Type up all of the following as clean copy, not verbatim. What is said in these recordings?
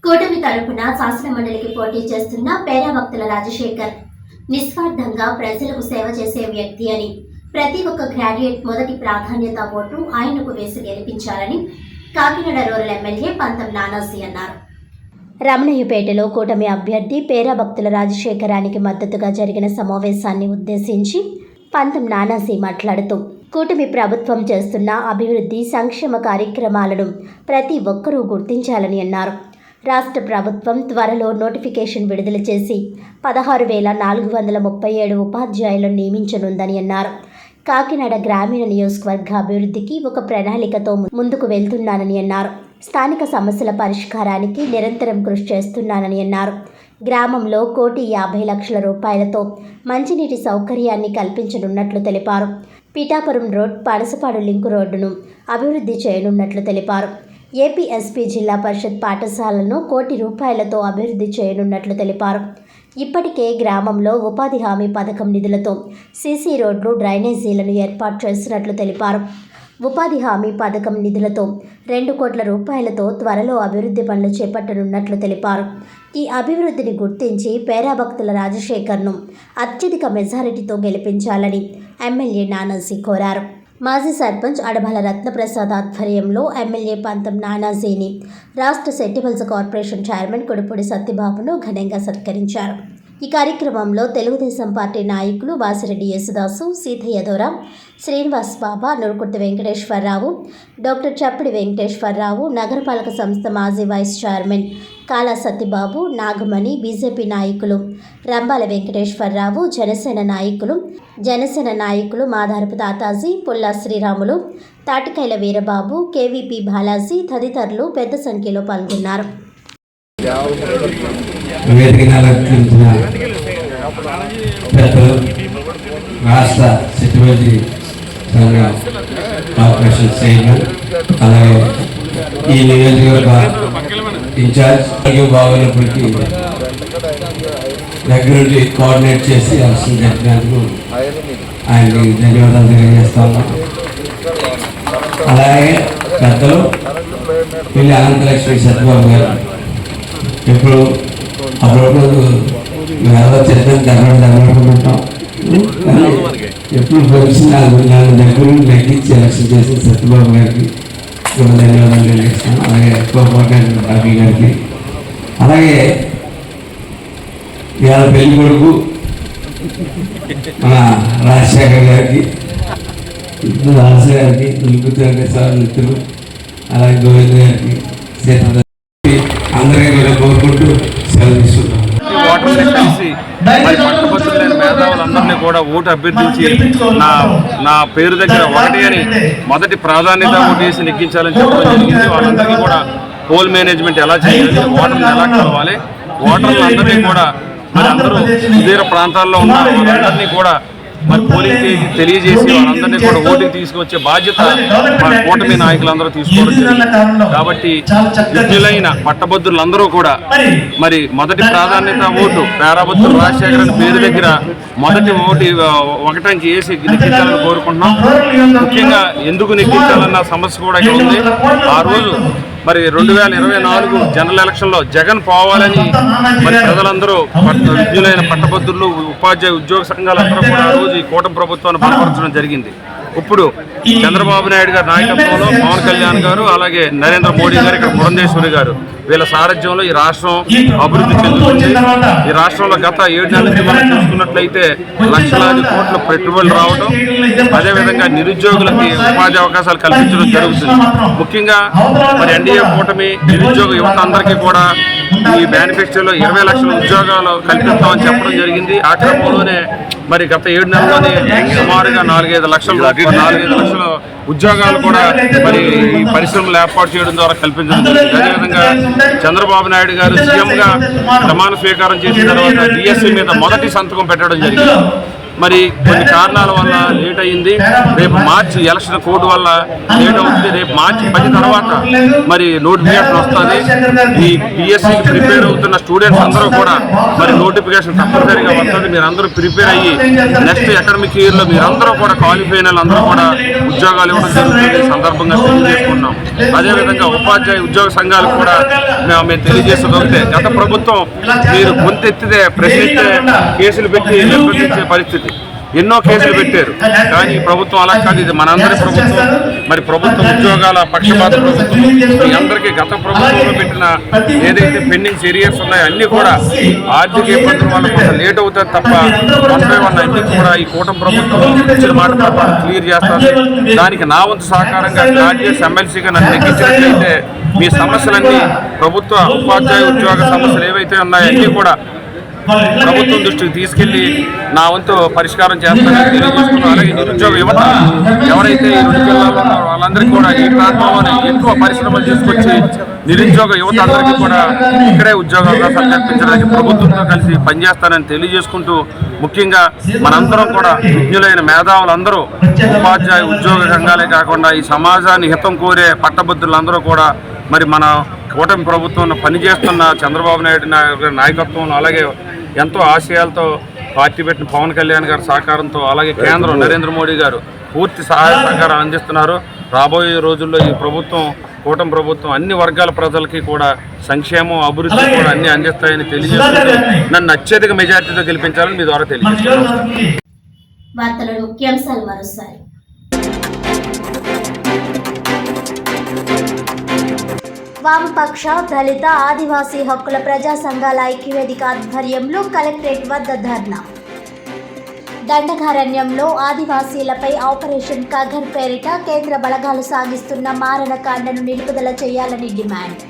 కూటమి తరపున శాసన మండలికి పోటీ చేస్తున్న పేరాభక్తుల రాజశేఖర్ నిస్వార్థంగా ప్రజలకు సేవ చేసే వ్యక్తి అని, ప్రతి ఒక్క గ్రాడ్యుయేట్ మొదటి ప్రాధాన్యత ఓటు ఆయనకు వేసి గెలిపించాలని కాకినాడ రూరల్ ఎమ్మెల్యే పంతం నానాజీ అన్నారు. రమణయ్యపేటలో కూటమి అభ్యర్థి పేరాభక్తుల రాజశేఖరానికి మద్దతుగా జరిగిన సమావేశాన్ని ఉద్దేశించి పంతం నానాజీ మాట్లాడుతూ, కూటమి ప్రభుత్వం చేస్తున్న అభివృద్ధి సంక్షేమ కార్యక్రమాలను ప్రతి ఒక్కరూ గుర్తించాలని అన్నారు. రాష్ట్ర ప్రభుత్వం త్వరలో నోటిఫికేషన్ విడుదల చేసి 16,437 ఉపాధ్యాయులను నియమించనుందని అన్నారు. కాకినాడ గ్రామీణ నియోజకవర్గ అభివృద్ధికి ఒక ప్రణాళికతో ముందుకు వెళ్తున్నానని అన్నారు. స్థానిక సమస్యల పరిష్కారానికి నిరంతరం కృషి చేస్తున్నానని అన్నారు. గ్రామంలో 1,50,00,000 రూపాయలతో మంచినీటి సౌకర్యాన్ని కల్పించనున్నట్లు తెలిపారు. పిఠాపురం రోడ్, పనసపాడు లింకు రోడ్డును అభివృద్ధి చేయనున్నట్లు తెలిపారు. ఏపీఎస్పీ జిల్లా పరిషత్ పాఠశాలను 1 కోటి రూపాయలతో అభివృద్ధి చేయనున్నట్లు తెలిపారు. ఇప్పటికే గ్రామంలో ఉపాధి హామీ పథకం నిధులతో సీసీ రోడ్లు, డ్రైనేజీలను ఏర్పాటు చేసినట్లు తెలిపారు. ఉపాధి హామీ పథకం నిధులతో 2 కోట్ల రూపాయలతో త్వరలో అభివృద్ధి పనులు చేపట్టనున్నట్లు తెలిపారు. ఈ అభివృద్ధిని గుర్తించి పేరాభక్తుల రాజశేఖర్ను అత్యధిక మెజారిటీతో గెలిపించాలని ఎమ్మెల్యే నానాజీ కోరారు. మాజీ సర్పంచ్ అడభాల రత్నప్రసాద్ ఆధ్వర్యంలో ఎమ్మెల్యే పంతం నానాజీని రాష్ట్ర సెట్టిబుల్స్ కార్పొరేషన్ చైర్మన్ కొడుపూడి సత్యబాబును ఘనంగా సత్కరించారు. ఈ కార్యక్రమంలో తెలుగుదేశం పార్టీ నాయకులు వాసిరెడ్డి యేసుదాసు, సీతయ్య దొర, శ్రీనివాస్ బాబా, నురుకుర్తి వెంకటేశ్వరరావు, డాక్టర్ చప్పిడి వెంకటేశ్వరరావు, నగరపాలక సంస్థ మాజీ వైస్ చైర్మన్ కాలా సత్యబాబు, నాగమణి, బీజేపీ నాయకులు రంబాల వెంకటేశ్వరరావు, జనసేన నాయకులు మాదారపు తాతాజీ, పుల్లా శ్రీరాములు, తాటికైల వీరబాబు, కేవీపీ బాలాజీ తదితరులు పెద్ద సంఖ్యలో పాల్గొన్నారు. రాష్ట్ర సెట్టిబుల్స్ కార్పొరేషన్ చైర్మన్, అలాగే ఈ నియోజకవర్గ ఇన్ఛార్జ్ బాగున్నప్పటికీ దగ్గరుండి కోఆర్డినేట్ చేసి అవసరం జరిపినందుకు ఆయనకి ధన్యవాదాలు తెలియజేస్తా ఉన్నాం. అలాగే పెద్దలు పిల్లి అనంతలక్ష్మి సత్యబాబు గారు ఇప్పుడు అప్పుడప్పుడు మేము చరిత్ర ధర్మడుకుంటాం, కానీ ఎప్పుడు కలిసి నాకు దగ్గర లెక్కించి ఎలక్షన్ చేసిన సత్యబాబు గారికి ధన్యవాదాలు తెలియజేస్తాను. అలాగే బాబీ గారికి, అలాగే ఇవాళ పెళ్లి కొడుకు మన రాజశేఖర్ గారికి, గారికి, మిత్రులు, అలాగే గోవింద్ గారికి, అందరికీ కూడా కోరుకుంటూ సెలవు తీసుకుంటాం. ఓటర్ని కలిసి మరి పట్టభద్రులైన మేధావులందరినీ కూడా ఓటు అభ్యర్థించి నా పేరు దగ్గర 1 అని మొదటి ప్రాధాన్యత ఓటు వేసి నెగ్గించాలని చెప్పడం జరిగింది. వాళ్ళందరికీ కూడా పోల్ మేనేజ్మెంట్ ఎలా చేయాలి, ఓటర్ని ఎలా కలవాలి, ఓటర్లందరినీ కూడా మరి అందరూ సుదూర ప్రాంతాల్లో ఉన్న వాళ్ళందరినీ కూడా మరి పోలింగ్కి తెలియజేసి వాళ్ళందరినీ కూడా ఓటుకి తీసుకొచ్చే బాధ్యత మన కూటమి నాయకులందరూ తీసుకోవడం జరిగింది. కాబట్టి విద్యులైన పట్టభద్రులందరూ కూడా మరి మొదటి ప్రాధాన్యత ఓటు పేరాభక్తుల రాజశేఖర్ పేరు దగ్గర మొదటి ఓటు 1 వేసి నెగ్గించాలని కోరుకుంటున్నాం. ముఖ్యంగా ఎందుకు నెగ్గించాలన్న సమస్య కూడా ఇక్కడ ఉంది. ఆ రోజు మరి 2024 జనరల్ ఎలక్షన్లో జగన్ పోవాలని మరి ప్రజలందరూ విద్యులైన పట్టభద్రులు, ఉపాధ్యాయ ఉద్యోగ సంఘాలందరూ కూడా ఆ రోజు ఈ కూటమి ప్రభుత్వాన్ని బలపరచడం జరిగింది. ఇప్పుడు చంద్రబాబు నాయుడు గారి నాయకత్వంలో పవన్ కళ్యాణ్ గారు, అలాగే నరేంద్ర మోడీ గారు, ఇక్కడ పురంధేశ్వరి గారు వీళ్ళ సారథ్యంలో ఈ రాష్ట్రం అభివృద్ధి చెందుతుంది. ఈ రాష్ట్రంలో గత 7 నెలల నుంచి మనం చూసుకున్నట్లయితే లక్షలాది కోట్ల పెట్టుబడులు రావడం, అదేవిధంగా నిరుద్యోగులకి ఉపాధి అవకాశాలు కల్పించడం జరుగుతుంది. ముఖ్యంగా మరి ఎన్డీఏ కూటమి నిరుద్యోగ యువత అందరికీ కూడా ఈ మేనిఫెస్టోలో 20 లక్షల ఉద్యోగాలు కల్పిస్తామని చెప్పడం జరిగింది. ఆ క్రమంలోనే మరి గత 7 నెలల్లోనే సుమారుగా 4-5 లక్షల ఉద్యోగాలు కూడా మరి ఈ పరిశ్రమలు ఏర్పాటు చేయడం ద్వారా కల్పించడం జరిగింది. అదేవిధంగా చంద్రబాబు నాయుడు గారు సీఎంగా ప్రమాణ స్వీకారం చేసిన తర్వాత డిఎస్సీ మీద మొదటి సంతకం పెట్టడం జరిగింది. మరి కొన్ని కారణాల వల్ల లేట్ అయింది. రేపు మార్చి ఎలక్షన్ కోడ్ వల్ల లేట్ అవుతుంది. రేపు మార్చి 10 తర్వాత మరి నోటిఫికేషన్ వస్తుంది. ఈ బిఎస్సికి ప్రిపేర్ అవుతున్న స్టూడెంట్స్ అందరూ కూడా మరి నోటిఫికేషన్ తప్పనిసరిగా వస్తుంది. మీరు అందరూ ప్రిపేర్ అయ్యి నెక్స్ట్ అకాడమిక్ ఇయర్లో మీరందరూ కూడా క్వాలిఫై అయిన అందరూ కూడా ఉద్యోగాలు ఇవ్వడం జరుగుతుంది. ఈ సందర్భంగా తెలియజేసుకున్నాం. అదేవిధంగా ఉపాధ్యాయ ఉద్యోగ సంఘాలకు కూడా మేము తెలియజేసేది గత ప్రభుత్వం మీరు గొంతెత్తితే ప్రశ్నిస్తే కేసులు పెట్టి నిర్బంధించే పరిస్థితి, ఎన్నో కేసులు పెట్టారు. కానీ ప్రభుత్వం అలా కాదు, ఇది మనందరి ప్రభుత్వం. మరి ప్రభుత్వ ఉద్యోగాల పక్షపాత ప్రభుత్వం. మీ అందరికీ గత ప్రభుత్వంలో పెట్టిన ఏదైతే పెండింగ్ ఏరియాస్ ఉన్నాయో అన్నీ కూడా ఆర్థిక ఇబ్బందుల వల్ల కొంచెం లేట్ అవుతుంది తప్ప 1/1 అన్ని కూడా ఈ కూటమి ప్రభుత్వం ఇచ్చిన మాట ప్రకారం క్లియర్ చేస్తుంది. దానికి నా వంతు సహకారంగా గ్రాడ్యుయేట్స్ ఎమ్మెల్సీగా నన్ను నెగ్గించినట్లయితే మీ సమస్యలన్నీ ప్రభుత్వ ఉపాధ్యాయ ఉద్యోగ సమస్యలు ఏవైతే ఉన్నాయో అన్నీ కూడా ప్రభుత్వం దృష్టికి తీసుకెళ్లి నా వంతు పరిష్కారం చేస్తానని తెలియజేస్తున్నాను. అలాగే నిరుద్యోగ యువత ఎవరైతే ఈ 2 జిల్లాల్లో ఉన్నారో వాళ్ళందరికీ కూడా ఈ ప్రాంతంలోనే ఎక్కువ పరిశ్రమలు తీసుకొచ్చి నిరుద్యోగ యువత అందరికీ కూడా ఇక్కడే ఉద్యోగ అవకాశాలు కల్పించడానికి ప్రభుత్వంతో కలిసి పనిచేస్తానని తెలియజేసుకుంటూ, ముఖ్యంగా మనందరం కూడా విజ్ఞులైన మేధావులందరూ ఉపాధ్యాయ ఉద్యోగ సంఘాలే కాకుండా ఈ సమాజాన్ని హితం కోరే పట్టభద్రులందరూ కూడా మరి మన కూటమి ప్రభుత్వంలో పనిచేస్తున్న చంద్రబాబు నాయుడు నాయకత్వంలో, అలాగే ఎంతో ఆశయాలతో పార్టీ పెట్టిన పవన్ కళ్యాణ్ గారి సహకారంతో, అలాగే కేంద్రం నరేంద్ర మోడీ గారు పూర్తి సహాయ సహకారం అందిస్తున్నారు. రాబోయే రోజుల్లో ఈ ప్రభుత్వం, కూటమి ప్రభుత్వం అన్ని వర్గాల ప్రజలకి కూడా సంక్షేమం, అభివృద్ధి కూడా అన్ని అందిస్తాయని తెలియజేస్తుంది. నన్ను అత్యధిక మెజార్టీతో గెలిపించాలని మీ ద్వారా తెలియజేస్తున్నాను. వార్తల ముఖ్యాంశాలు మరోసారి. వామపక్ష, దళిత, ఆదివాసీ హక్కుల ప్రజా సంఘాల ఐక్యవేదిక ఆధ్వర్యంలో కలెక్టరేట్ వద్ద ధర్నా. దండకారణ్యంలో ఆదివాసీలపై ఆపరేషన్ కగర్ పేరిట కేంద్ర బలగాలు సాగిస్తున్న మారణకాండను నిలుపుదల చేయాలని డిమాండ్.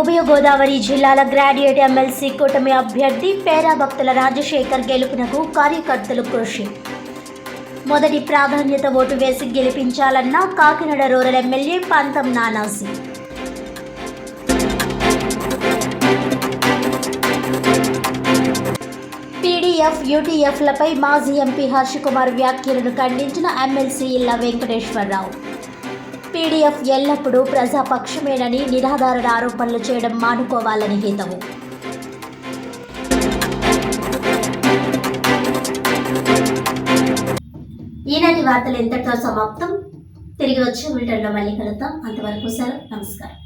ఉభయ గోదావరి జిల్లాల గ్రాడ్యుయేట్ ఎమ్మెల్సీ కూటమి అభ్యర్థి పేరా భక్తుల రాజశేఖర్ గెలుపునకు కార్యకర్తలు కృషి. మొదటి ప్రాధాన్యత ఓటు వేసి గెలిపించాలన్న కాకినాడ రూరల్ ఎమ్మెల్యే పంతం నానాసి. పీడీఎఫ్, యూటీఎఫ్లపై మాజీ ఎంపీ హర్షకుమార్ వ్యాఖ్యలను ఖండించిన ఎమ్మెల్సీ ఇళ్ల వెంకటేశ్వరరావు. పీడీఎఫ్ ఎల్లప్పుడూ ప్రజాపక్షమేనని నిరాధార ఆరోపణలు చేయడం మానుకోవాలని హితవు. ఈనాటి వార్తలు ఇంతటితో సమాప్తం. తిరిగి వచ్చే బులెటిన్లో మళ్ళీ కలుద్దాం. అంతవరకు సెలవు. నమస్కారం.